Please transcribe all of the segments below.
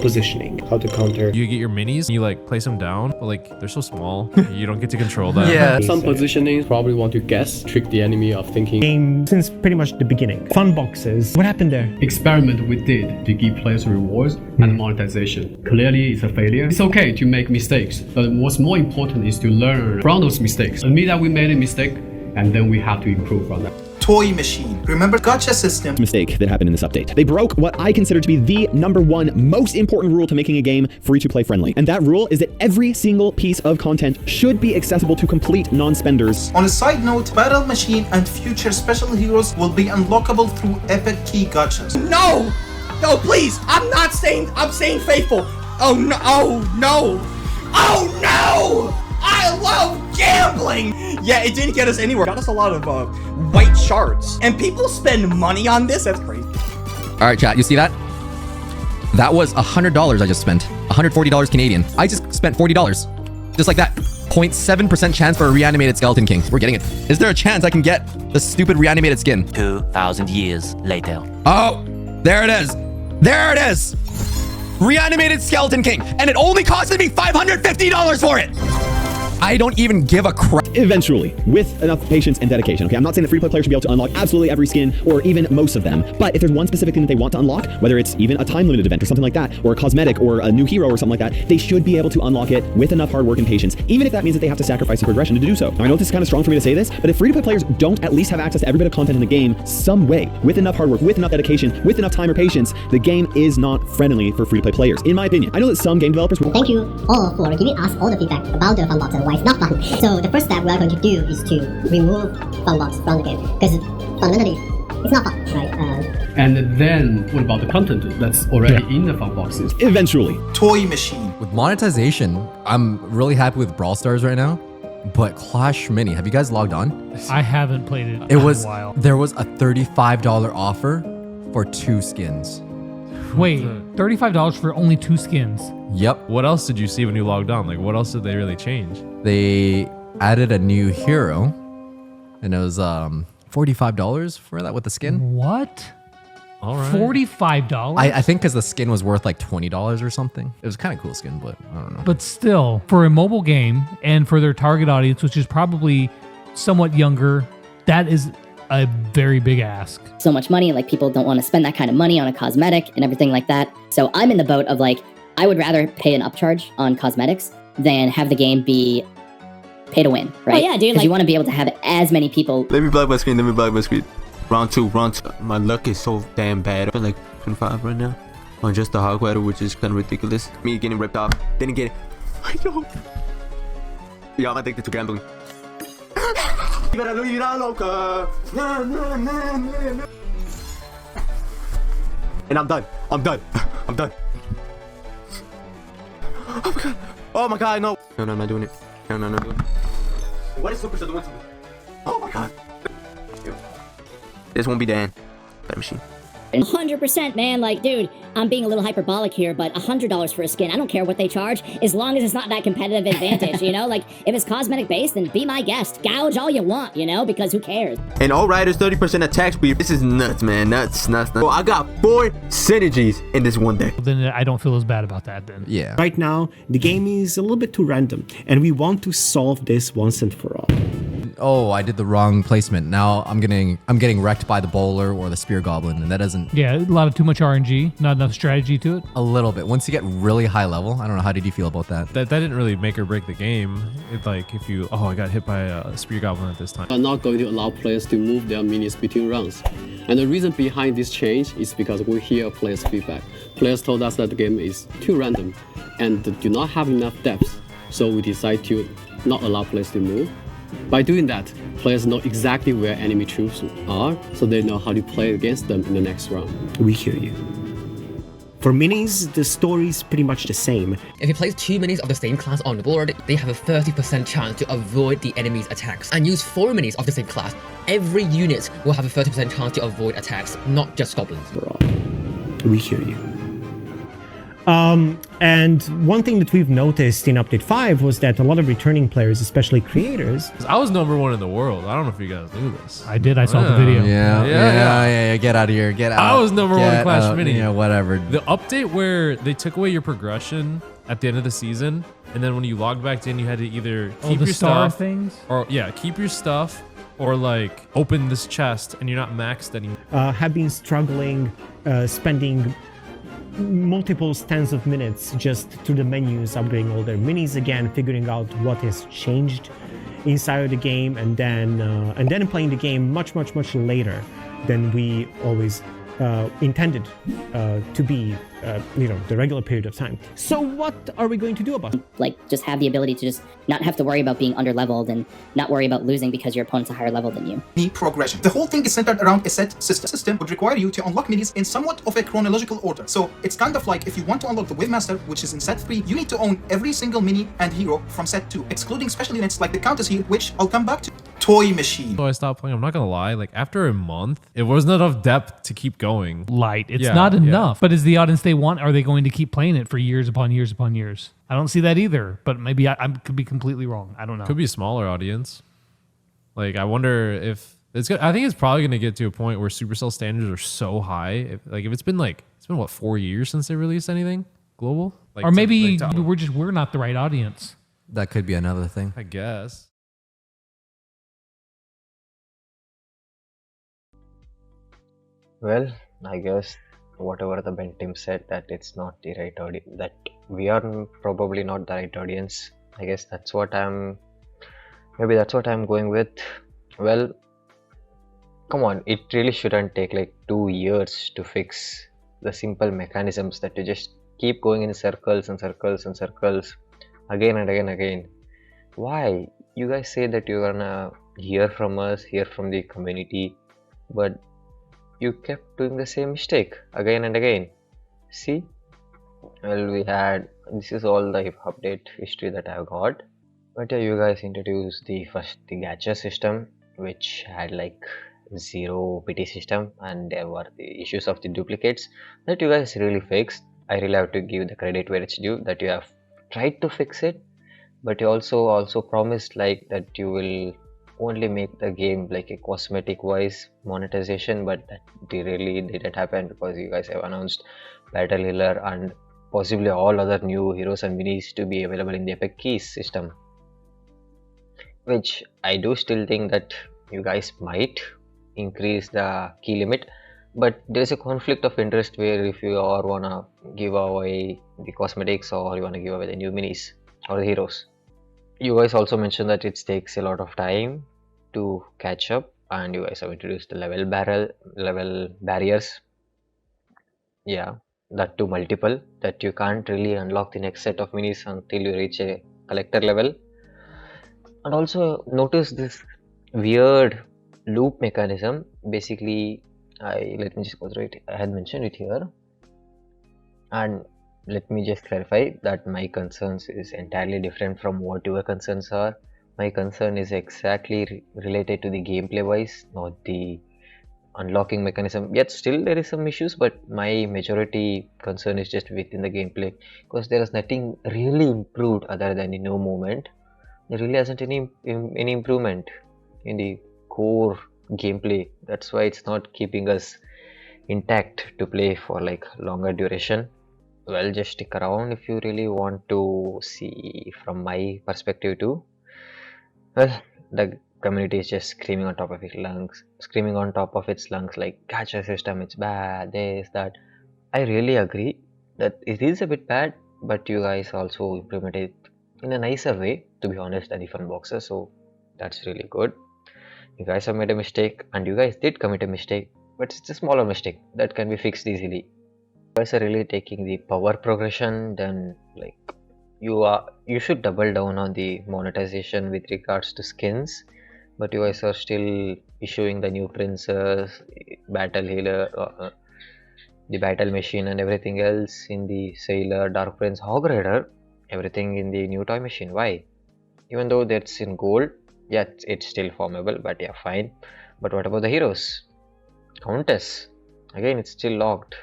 positioning, how to counter. You get your minis, you like place them down, but like they're so small, you don't get to control them. Yeah. Some positioning probably want to guess, trick the enemy of thinking. Game since pretty much the beginning. Fun boxes. What happened there? Experiment we did to give players rewards and monetization. Clearly it's a failure. It's okay to make mistakes, but what's more important is to learn from those mistakes. Admit that we made a mistake, and then we have to improve from that. Toy machine. Remember Gatcha system? Mistake that happened in this update. They broke what I consider to be the #1 most important rule to making a game free-to-play friendly. And that rule is that every single piece of content should be accessible to complete non-spenders. On a side note, Battle Machine and future special heroes will be unlockable through epic key gachas. No! No, please! I'm staying faithful! Oh no! Oh no! Oh no! I love gambling! Yeah, it didn't get us anywhere. Got us a lot of white shards. And people spend money on this? That's crazy. Alright, chat, you see that? That was $100 I just spent. $140 Canadian. I just spent $40. Just like that. 0.7% chance for a reanimated Skeleton King. We're getting it. Is there a chance I can get the stupid reanimated skin? 2,000 years later. Oh, there it is. There it is. Reanimated Skeleton King. And it only costed me $550 for it. I don't even give a crap. Eventually, with enough patience and dedication. Okay, I'm not saying that free-to-play players should be able to unlock absolutely every skin or even most of them, but if there's one specific thing that they want to unlock, whether it's even a time-limited event or something like that, or a cosmetic or a new hero or something like that, they should be able to unlock it with enough hard work and patience, even if that means that they have to sacrifice some progression to do so. Now, I know this is kind of strong for me to say this, but if free-to-play players don't at least have access to every bit of content in the game some way, with enough hard work, with enough dedication, with enough time or patience, the game is not friendly for free-to-play players, in my opinion. I know that some game developers will... Thank you all for giving us all the feedback about the funbox and why it's not fun. So the first step we are going to do is to remove funbox from the game, because fundamentally it's not fun, right? And then what about the content that's already in the fun boxes? Eventually. Toy machine. With monetization, I'm really happy with Brawl Stars right now. But Clash Mini, have you guys logged on? I haven't played it It was in a while. There was a $35 offer for 2 skins. Wait, $35 for only 2 skins? Yep. What else did you see when you logged on? Like, what else did they really change? They added a new hero, and it was $45 for that with the skin. What? All right. $45? I think because the skin was worth like $20 or something. It was kind of cool skin, but I don't know. But still, for a mobile game and for their target audience, which is probably somewhat younger, that is a very big ask. So much money, like people don't want to spend that kind of money on a cosmetic and everything like that. So I'm in the boat of like, I would rather pay an upcharge on cosmetics than have the game be pay to win, right? Oh yeah, dude. Because you want to be able to have as many people. Let me block my screen. Round 2. My luck is so damn bad. I'm like 25 right now on just the hog rider, which is kind of ridiculous. Me getting ripped off. Then again, I know. Yeah, I'm addicted to gambling. And I'm done. I'm done. Oh my god, no. No, I'm not doing it. No, I'm not doing it. What is Superstar doing to me? Oh my god. This won't be the end. That machine. 100%, man. Like, dude, I'm being a little hyperbolic here, but $100 for a skin, I don't care what they charge, as long as it's not that competitive advantage, you know? Like, if it's cosmetic based, then be my guest. Gouge all you want, you know? Because who cares? And all riders 30% attack speed. This is nuts, man. Nuts. Well, I got 4 synergies in this one deck. Then I don't feel as bad about that then. Yeah. Right now, the game is a little bit too random, and we want to solve this once and for all. Oh, I did the wrong placement. Now I'm getting wrecked by the bowler or the spear goblin, and that doesn't... Yeah, a lot of too much RNG, not enough strategy to it. A little bit. Once you get really high level, I don't know, how did you feel about that? That didn't really make or break the game. It's like if you, I got hit by a spear goblin at this time. I'm not going to allow players to move their minis between rounds. And the reason behind this change is because we hear players' feedback. Players told us that the game is too random and do not have enough depth. So we decide to not allow players to move. By doing that, players know exactly where enemy troops are, so they know how to play against them in the next round. We hear you. For minis, the story is pretty much the same. If you place 2 minis of the same class on the board, they have a 30% chance to avoid the enemy's attacks. And use 4 minis of the same class, every unit will have a 30% chance to avoid attacks, not just goblins. We hear you. And one thing that we've noticed in Update 5 was that a lot of returning players, especially creators... 'Cause I was #1 in the world. I don't know if you guys knew this. I did. I saw the video. Yeah. Get out of here. Get out. I was #1 in Clash Mini. Yeah, whatever. The update where they took away your progression at the end of the season, and then when you logged back in, you had to either keep the your star stuff, things? or keep your stuff, or like open this chest, and you're not maxed anymore. have been struggling, spending multiple tens of minutes just through the menus, upgrading all their minis again, figuring out what has changed inside of the game, and then playing the game much later than we always intended to be, the regular period of time. So what are we going to do about it? Like, just have the ability to just not have to worry about being under-leveled and not worry about losing because your opponent's a higher level than you. Mini progression. The whole thing is centered around a set system would require you to unlock minis in somewhat of a chronological order. So it's kind of like if you want to unlock the Wavemaster, which is in set 3, you need to own every single mini and hero from set 2, excluding special units like the Countess here, which I'll come back to. Toy machine. So I stopped playing. I'm not gonna lie. Like after a month, it wasn't enough depth to keep going. Light. It's not enough. But is the audience they want? Are they going to keep playing it for years upon years upon years? I don't see that either. But maybe I could be completely wrong. I don't know. Could be a smaller audience. Like I wonder if it's good. I think it's probably gonna get to a point where Supercell standards are so high. If it's been what 4 years since they released anything global, or maybe we're not the right audience. That could be another thing. I guess. Well, I guess whatever the Ben team said, that it's not the right audience, that we are probably not the right audience. I guess that's what I'm going with. Well, come on, it really shouldn't take like 2 years to fix the simple mechanisms that you just keep going in circles and circles and circles again and again and again. Why? You guys say that you're gonna hear from us, hear from the community, but you kept doing the same mistake again and again. See? Well, this is all the update history that I've got. But yeah, you guys introduced the Gatcha system, which had like 0 PT system, and there were the issues of the duplicates that you guys really fixed. I really have to give the credit where it's due, that you have tried to fix it, but you also promised like that you will only make the game like a cosmetic wise monetization, but that really didn't happen because you guys have announced Battle Healer and possibly all other new heroes and minis to be available in the Epic Keys system, which I do still think that you guys might increase the key limit, but there's a conflict of interest where if you all wanna give away the cosmetics or you wanna give away the new minis or the heroes. You guys also mentioned that it takes a lot of time to catch up, and you guys have introduced the level barriers. Yeah, that too multiple, that you can't really unlock the next set of minis until you reach a collector level. And also notice this weird loop mechanism. Basically, let me just go through it. I had mentioned it here, and let me just clarify that my concerns is entirely different from what your concerns are. My concern is exactly related to the gameplay wise, not the unlocking mechanism. Yet still there is some issues, but my majority concern is just within the gameplay, because there is nothing really improved other than the no movement. There really hasn't any improvement in the core gameplay. That's why it's not keeping us intact to play for like longer duration. Well, just stick around if you really want to see from my perspective too. Well, the community is just screaming on top of its lungs, like Gacha system, it's bad, this, that. I really agree that it is a bit bad, but you guys also implemented it in a nicer way, to be honest, than the fun boxes, so that's really good. You guys have made a mistake, and you guys did commit a mistake, but it's a smaller mistake that can be fixed easily. You guys are really taking the power progression, then like you should double down on the monetization with regards to skins, but you guys are still issuing the new princess, battle healer, the battle machine and everything else in the sailor, dark prince, hog rider, everything in the new toy machine. Why? Even though that's in gold, yeah, it's still formable, but yeah, fine. But what about the heroes? Countess, again, it's still locked.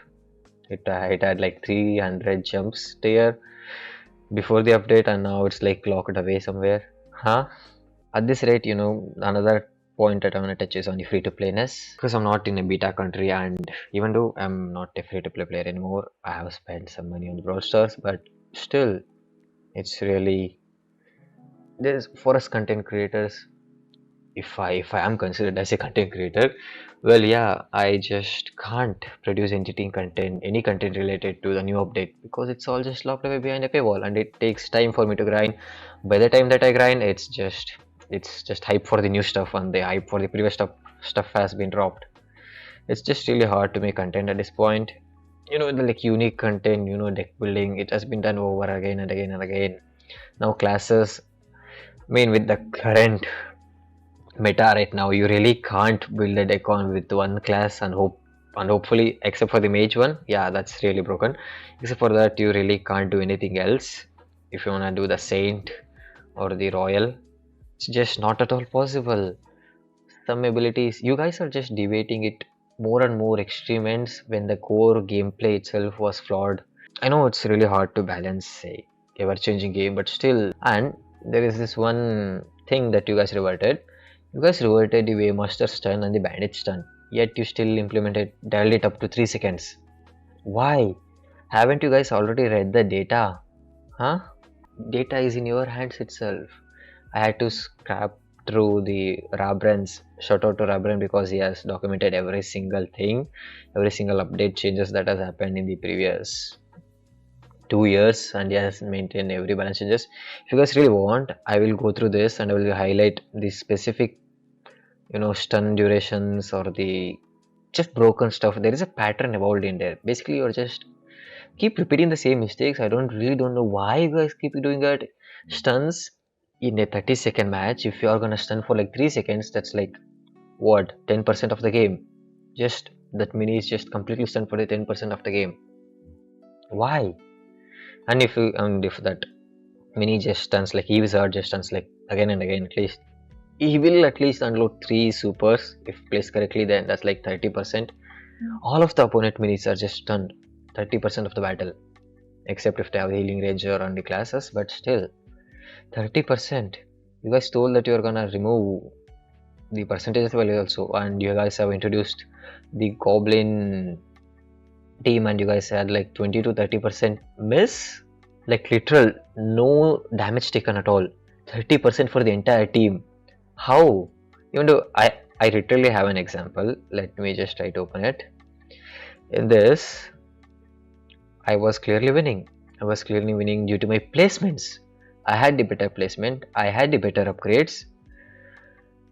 It had like 300 jumps there before the update, and now it's like locked away somewhere. Huh? At this rate, another point that I want to touch is on the free-to-playness, because I'm not in a beta country, and even though I'm not a free-to-play player anymore, I have spent some money on the Brawl Stars, but still, it's really there's for us content creators. If I am considered as a content creator, well, yeah, I just can't produce any content related to the new update, because it's all just locked away behind a paywall, and it takes time for me to grind. By the time that I grind, it's just hype for the new stuff, and the hype for the previous stuff has been dropped. It's just really hard to make content at this point. The like unique content, deck building, it has been done over again and again and again. Now classes, I mean, with the current meta right now, you really can't build a deck on with one class and hopefully, except for the mage one, yeah, that's really broken. Except for that, you really can't do anything else. If you want to do the saint or the royal, it's just not at all possible. Some abilities, you guys are just debating it more and more extreme ends when the core gameplay itself was flawed. I know it's really hard to balance a ever-changing game, but still. And there is this one thing that you guys reverted. You guys reverted the Waymaster stun and the Bandit stun, yet you still dialed it up to 3 seconds. Why? Haven't you guys already read the data? Huh? Data is in your hands itself. I had to scrap through the Rabrens. Shout out to Rabren, because he has documented every single thing, every single update changes that has happened in the previous 2 years, and he has maintained every balance changes. If you guys really want, I will go through this and I will highlight the specific stun durations or the just broken stuff. There is a pattern evolved in there. Basically, you're just keep repeating the same mistakes. I don't know why you guys keep doing that. Stuns in a 30-second match, if you are gonna stun for like 3 seconds, that's like what, 10% of the game. Just that mini is just completely stunned for the 10% of the game. Why? And if that mini just stuns like Wizard just stuns like again and again, at least he will at least unload 3 supers if placed correctly. Then that's like 30%. All of the opponent minis are just stunned 30% of the battle, except if they have healing ranger on the classes, but still 30%. You guys told that you're gonna remove the percentage value also, and you guys have introduced the goblin team, and you guys had like 20 to 30% miss, like literal no damage taken at all. 30% for the entire team. How? Even though I literally have an example, let me just try to open it. In this, I was clearly winning. I was clearly winning due to my placements. I had the better placement, I had the better upgrades,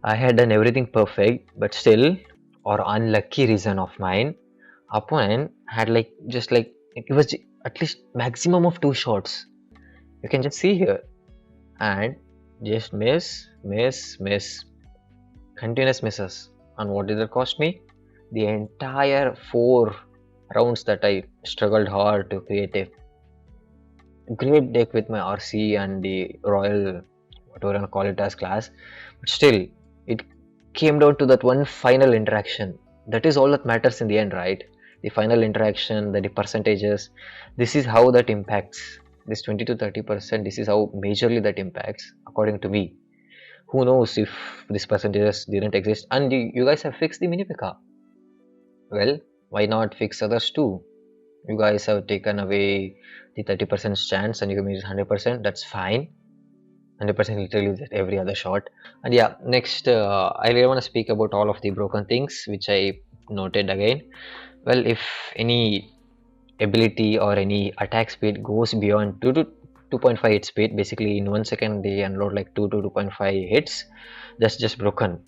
I had done everything perfect, but still, or unlucky reason of mine, opponent had like it was at least maximum of 2 shots. You can just see here, and just miss, continuous misses. And what did that cost me? The entire 4 rounds that I struggled hard to create a great deck with my RC and the Royal, whatever you want to call it as class, but still, it came down to that one final interaction. That is all that matters in the end, right? The final interaction, the percentages. This is how that impacts. This 20 to 30%. This is how majorly that impacts, according to me. Who knows if these percentages didn't exist? And you guys have fixed the mini P.E.K.K.A. Well, why not fix others too? You guys have taken away the 30% chance and you can make it 100%. That's fine. 100% literally every other shot. And yeah, next I really want to speak about all of the broken things which I noted again. Well, if any ability or any attack speed goes beyond 2 to 2.5 hit speed, basically in 1 second they unload like 2 to 2.5 hits, that's just broken.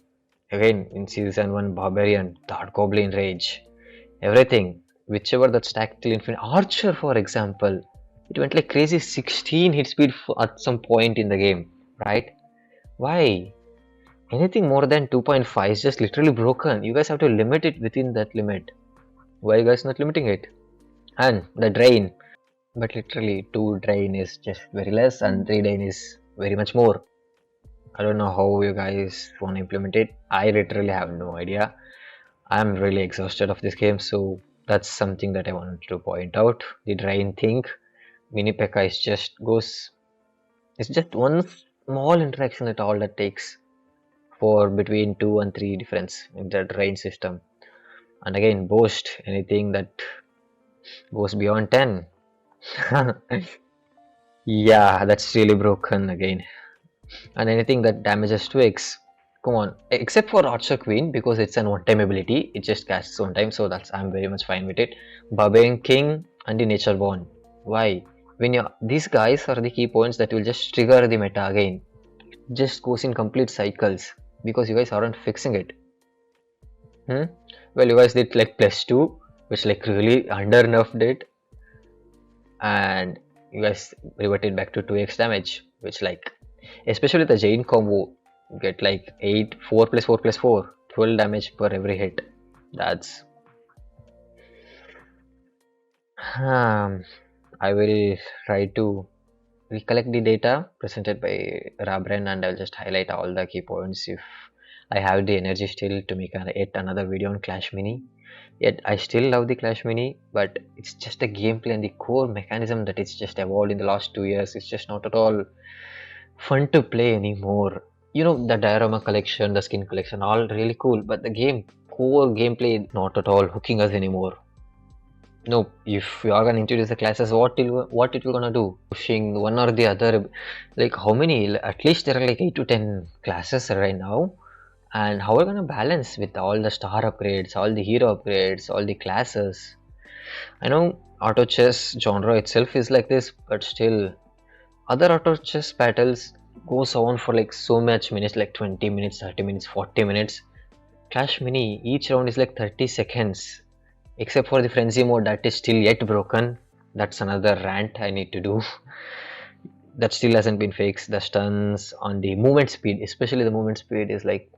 Again, in season 1 Barbarian, Dark Goblin Rage, everything, whichever that stacked till infinite. Archer, for example, it went like crazy 16 hit speed at some point in the game, right? Why? Anything more than 2.5 is just literally broken. You guys have to limit it within that limit. Why are you guys not limiting it? And the drain, but literally 2 drain is just very less and 3 drain is very much more. I don't know how you guys want to implement it. I literally have no idea. I'm really exhausted of this game, so That's something that I wanted to point out. The drain thing, mini P.E.K.K.A is just goes. It's just one small interaction at all that takes for between 2 and 3 difference in the drain system. And again, boast anything that goes beyond 10. Yeah, that's really broken again. And anything that damages twigs, come on, except for Archer Queen, because it's an one-time ability, it just casts one time, so that's, I'm very much fine with it. Barbarian King and the Nature Bond. Why? When you, these guys are the key points that will just trigger the meta again. It just goes in complete cycles because you guys aren't fixing it. Well, you guys did like +2, which like really under nerfed it, and you guys reverted back to 2x damage, which like, especially the Jane combo, you get like 8, 4 plus 4 plus 4, 12 damage per every hit. That's I will try to recollect the data presented by Rabren, and I'll just highlight all the key points if I have the energy still to make yet another video on clashmini. Yet I still love the clashmini, but it's just the gameplay and the core mechanism that it's just evolved in the last 2 years. It's just not at all fun to play anymore. You know, the diorama collection, the skin collection, all really cool, but the core gameplay not at all hooking us anymore. No, if you are gonna introduce the classes, what it will gonna do? Pushing one or the other, like how many? At least there are like 8 to 10 classes right now, and how are we gonna balance with all the star upgrades, all the hero upgrades, all the classes? I know auto chess genre itself is like this, but still, other auto chess battles goes on for like so much minutes, like 20 minutes, 30 minutes, 40 minutes. clashmini, each round is like 30 seconds. Except for the frenzy mode that is still yet broken. That's another rant I need to do. That still hasn't been fixed. The stuns on the movement speed, especially the movement speed, is like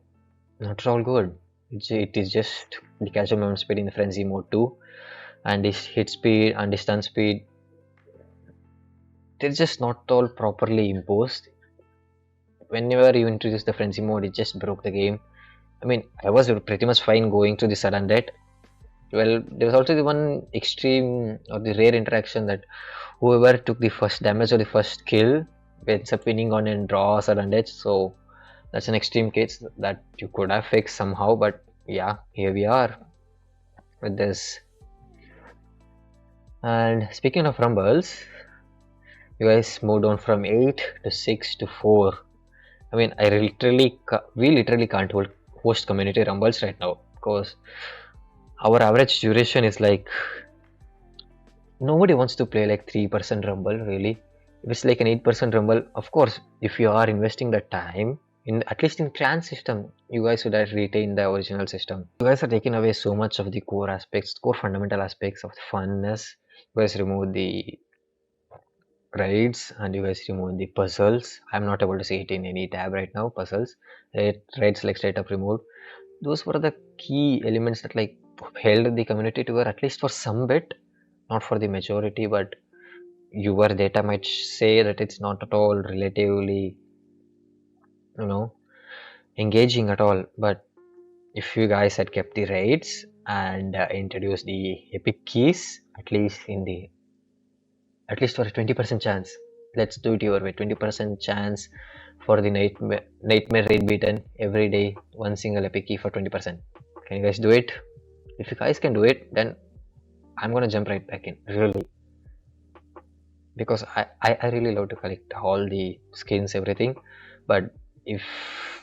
not at all good. It is just the casual movement speed in the frenzy mode too, and this hit speed and the stun speed, they're just not all properly imposed. Whenever you introduce the frenzy mode, it just broke the game. I mean, I was pretty much fine going to the sudden death. Well, there was also the one extreme or the rare interaction that whoever took the first damage or the first kill ends up winning on and draw sudden death. So that's an extreme case that you could have fixed somehow, but yeah, here we are with this. And speaking of rumbles, you guys moved on from 8 to 6 to 4. I mean, we literally can't host community rumbles right now because our average duration is like, nobody wants to play like 3% rumble really. If it's like an 8% rumble, of course, if you are investing the time in, at least in clan system, you guys should have retained the original system. You guys are taking away so much of the core aspects, core fundamental aspects of the funness. You guys remove the raids and you guys remove the puzzles. I'm not able to see it in any tab right now. Puzzles, raids like straight up removed. Those were the key elements that like held the community together, at least for some bit, not for the majority, but your data might say that it's not at all relatively, you know, engaging at all. But if you guys had kept the raids and introduced the epic keys, at least for a 20% chance, let's do it your way, 20% chance for the nightmare raid beaten every day, one single epic key for 20%. Can you guys do it? If you guys can do it, then I'm gonna jump right back in, really, because I really love to collect all the skins, everything. But if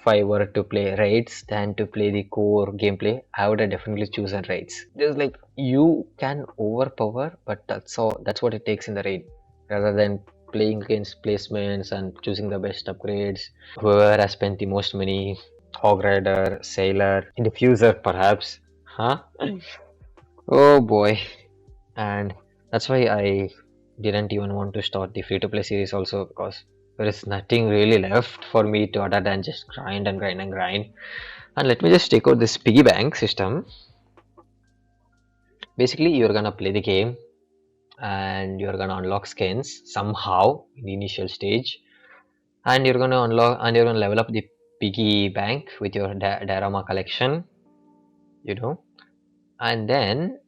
I were to play raids than to play the core gameplay, I would have definitely chosen raids. There's like, you can overpower, but that's what it takes in the raid, rather than playing against placements and choosing the best upgrades. Whoever has spent the most money, Hog Rider, Sailor, in Diffuser perhaps, huh? Oh boy. And that's why I didn't even want to start the free-to-play series also, because there is nothing really left for me to other than just grind and grind and grind. And let me just take out this Piggy Bank system. Basically, you're gonna play the game and you're gonna unlock skins somehow in the initial stage, and you're gonna level up the Piggy Bank with your diorama collection, you know, and then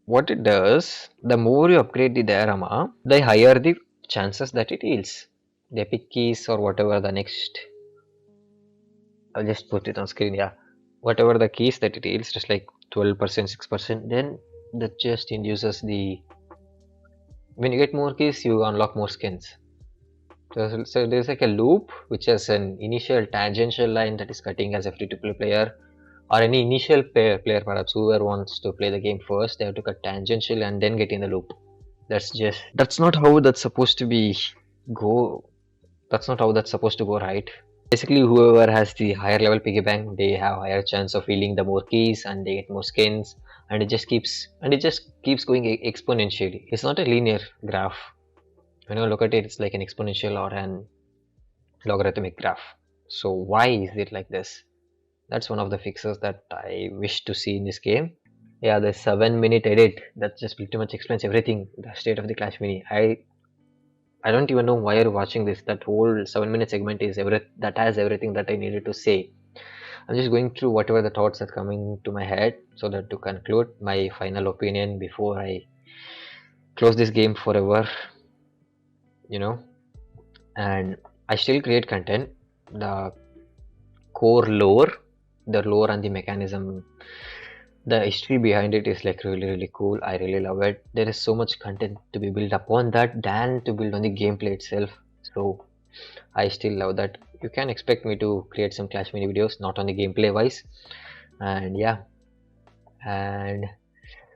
what it does, the more you upgrade the diorama, the higher the chances that it yields. The epic keys or whatever the next, I'll just put it on screen, yeah. Whatever the keys that it yields, just like 12%, 6%, then that just induces the, when you get more keys, you unlock more skins. So there's like a loop which has an initial tangential line that is cutting as a free-to-play player, or any initial player perhaps whoever wants to play the game first, they have to cut tangential and then get in the loop. That's not how that's supposed to be go. That's not how that's supposed to go, right? Basically, whoever has the higher level piggy bank, they have higher chance of yielding the more keys and they get more skins, and it just keeps going exponentially. It's not a linear graph. When you look at it, it's like an exponential or an logarithmic graph. So why is it like this? That's one of the fixes that I wish to see in this game. Yeah, the 7-minute edit, that just pretty much explains everything, the state of the Clash Mini. I don't even know why you're watching this. That whole 7-minute segment is that has everything that I needed to say. I'm just going through whatever the thoughts are coming to my head, so that to conclude my final opinion before I close this game forever, you know. And I still create content. The core lore, and the mechanism, the history behind it is like really cool. I really love it. There is so much content to be built upon that than to build on the gameplay itself. So I still love that. You can expect me to create some Clash Mini videos, not on the gameplay wise. And yeah, and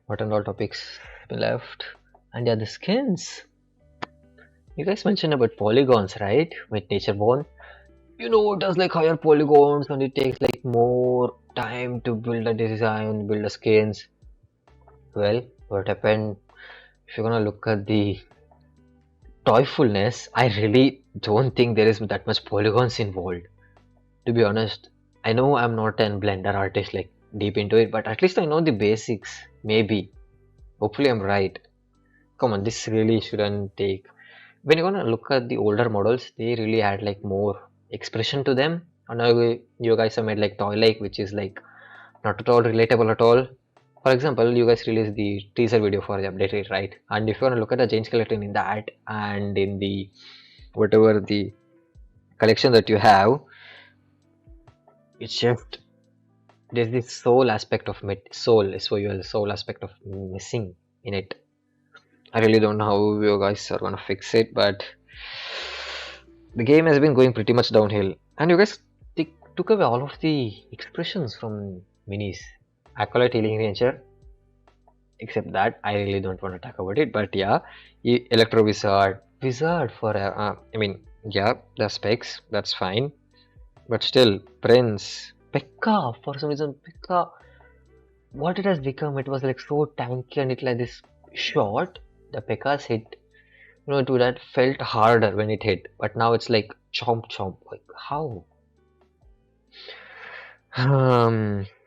what and all topics left. And yeah, the skins. You guys mentioned about polygons, right? With Natureborn. You know, it does like higher polygons and it takes like more time to build a design, build the skins. Well, what happened? If you're gonna look at the toyfulness, I really don't think there is that much polygons involved. To be honest, I know I'm not an Blender artist like deep into it, but at least I know the basics. Maybe. Hopefully I'm right. Come on, this really shouldn't take. When you're gonna look at the older models, they really had like more expression to them. And now you guys have made like Toy Lake, which is like not at all relatable at all. For example, you guys released the teaser video for the update, right? And if you want to look at the giant skeleton in that and in the whatever the collection that you have, it's just there's this soul aspect of soul aspect of missing in it. I really don't know how you guys are gonna fix it, but the game has been going pretty much downhill. And you guys took away all of the expressions from minis. Acolyte, Healing Ranger, except that I really don't want to talk about it. But yeah, Electro Wizard for I mean, yeah, the specs, that's fine. But still, Prince, Pekka, for some reason, Pekka, what it has become, it was like so tanky and it like this short. The Pekka's hit, you know, it would have felt harder when it hit, but now it's like chomp chomp. Like how?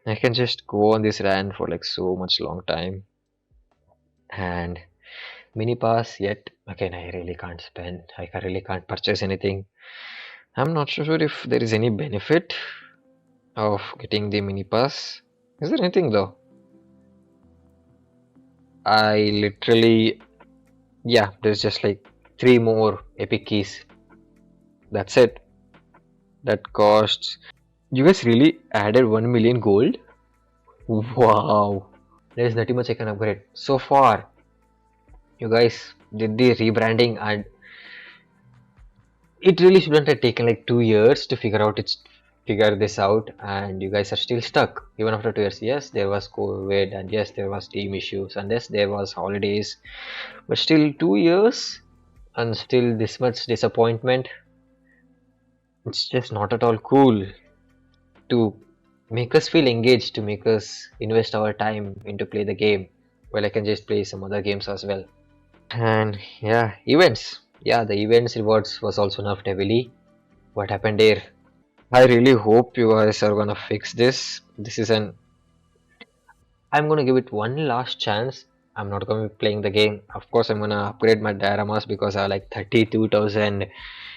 I can just go on this rant for like so much long time. And mini pass yet again, I really can't spend. I really can't purchase anything. I'm not sure if there is any benefit of getting the mini pass. Is there anything though? I literally, yeah, there's just like 3 more epic keys. That's it. That costs. You guys really added 1 million gold? Wow. There's nothing much I can upgrade. So far, you guys did the rebranding and it really shouldn't have taken like 2 years to figure this out, and you guys are still stuck even after 2 years. Yes, there was COVID, and yes, there was team issues, and yes, there was holidays, but still 2 years and still this much disappointment. It's just not at all cool to make us feel engaged, to make us invest our time into play the game. Well, I can just play some other games as well. And yeah, events. Yeah, the events rewards was also nerfed heavily. What happened there? I really hope you guys are gonna fix this. I'm gonna give it one last chance. I'm not gonna be playing the game. Of course, I'm gonna upgrade my dioramas because I have like 32,000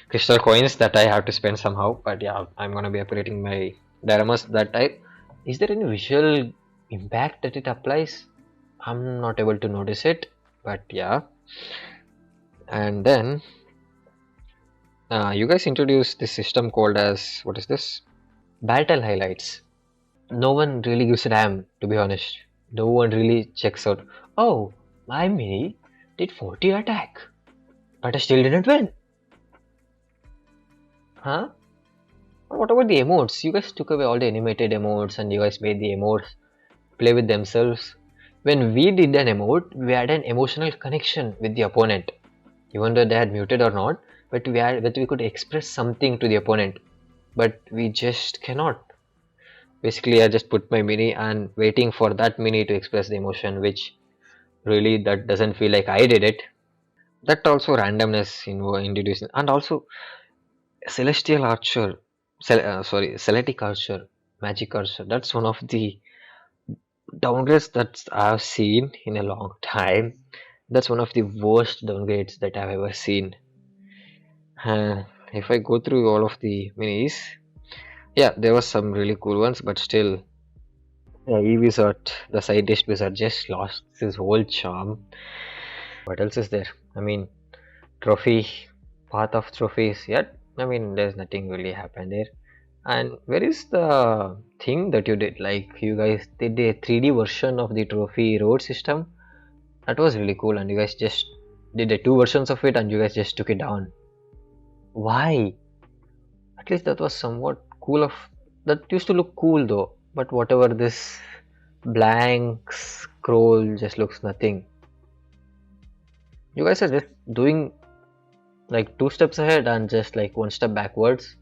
crystal coins that I have to spend somehow. But yeah, I'm gonna be upgrading my dioramas that type. Is there any visual impact that it applies? I'm not able to notice it, but yeah. And then you guys introduced this system called as, what is this? Battle highlights. No one really gives a damn, to be honest. No one really checks out, oh, my mini did 40 attack, but I still didn't win. Huh? What about the emotes? You guys took away all the animated emotes and you guys made the emotes play with themselves. When we did an emote, we had an emotional connection with the opponent. Even though they had muted or not, but we could express something to the opponent. But we just cannot. Basically, I just put my mini and waiting for that mini to express the emotion, which really that doesn't feel like I did it. That also randomness introduced, and also celestial archer, celtic archer, magic archer. That's one of the downgrades that I've seen in a long time. That's one of the worst downgrades that I've ever seen. If I go through all of the minis, yeah, there was some really cool ones, but still, yeah, E-Wizard, the scientist wizard, just lost his whole charm. What else is there? I mean, trophy, path of trophies. Yet, I mean, there's nothing really happened there. And where is the thing that you did? Like, you guys did a 3D version of the trophy road system. That was really cool, and you guys just did the 2 versions of it, and you guys just took it down. Why? At least that was somewhat cool. That used to look cool though. But whatever, this blank scroll just looks nothing. You guys are just doing like 2 steps ahead and just like 1 step backwards.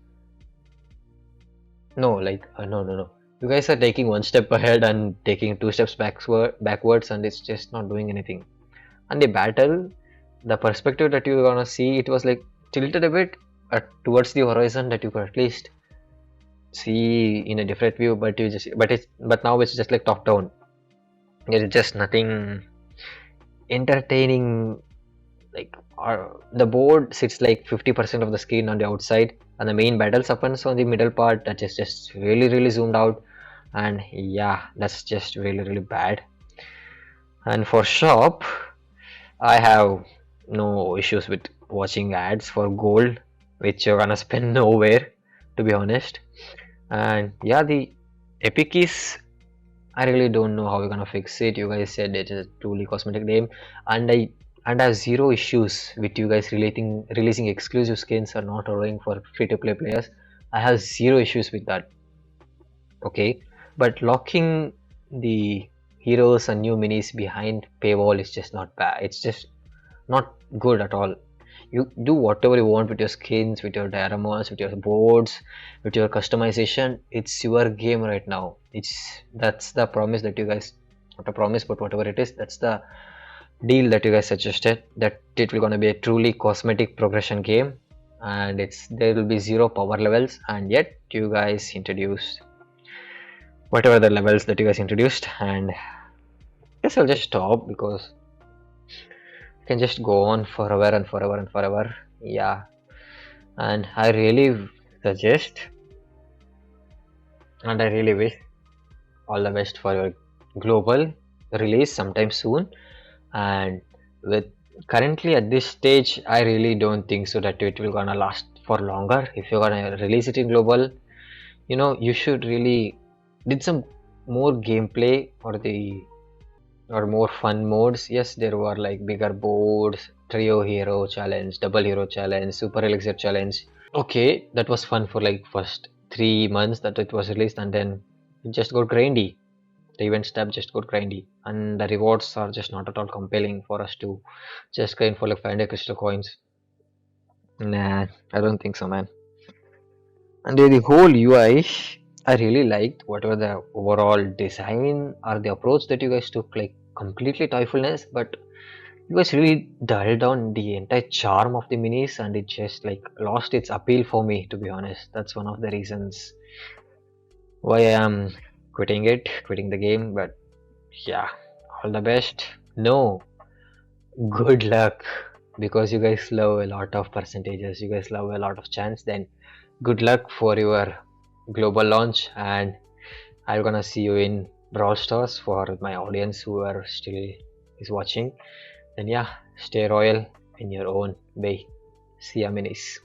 No, like no. You guys are taking 1 step ahead and taking 2 steps backwards, and it's just not doing anything. And the battle, the perspective that you're gonna see, it was like tilted a bit towards the horizon that you could at least see in a different view, but now it's just like top down. It's just nothing entertaining. Like the board sits like 50% of the screen on the outside, and the main battles happens on the middle part that is just really zoomed out, and yeah, that's just really bad. And for shop, I have no issues with watching ads for gold, which you're gonna spend nowhere, to be honest. And yeah, the epic keys, I really don't know how we're gonna fix it. You guys said it is a truly cosmetic game, and I have zero issues with you guys releasing exclusive skins or not allowing for free-to-play players. I have zero issues with that. Okay, but locking the heroes and new minis behind paywall is just not bad. It's just not good at all. You do whatever you want with your skins, with your dioramas, with your boards, with your customization. It's your game right now. That's the promise that you guys, not a promise, but whatever it is, that's the deal that you guys suggested, that it will gonna be a truly cosmetic progression game, and there will be 0 power levels, and yet you guys introduced whatever the levels that you guys introduced, and I guess I'll just stop because it can just go on forever and forever. Yeah, and I really suggest and I really wish all the best for your global release sometime soon. And with currently at this stage, I really don't think so that it will gonna last for longer. If you're gonna release it in global, you know, you should really did some more gameplay or more fun modes. Yes, there were like bigger boards, trio hero challenge, double hero challenge, super elixir challenge. Okay, that was fun for like first 3 months that it was released, and then it just got grindy. The event tab just got grindy, and the rewards are just not at all compelling for us to just grind for like 500 crystal coins. Nah, I don't think so, man. And the whole UI, I really liked whatever the overall design or the approach that you guys took, like completely toyfulness, but you guys really dialed down the entire charm of the minis, and it just like lost its appeal for me, to be honest. That's one of the reasons why I am quitting the game. But yeah, all the best. No, good luck, because you guys love a lot of percentages, you guys love a lot of chance. Then good luck for your global launch, and I'm gonna see you in Brawl Stars for my audience who are still is watching. And yeah, stay royal in your own way. See ya, minis.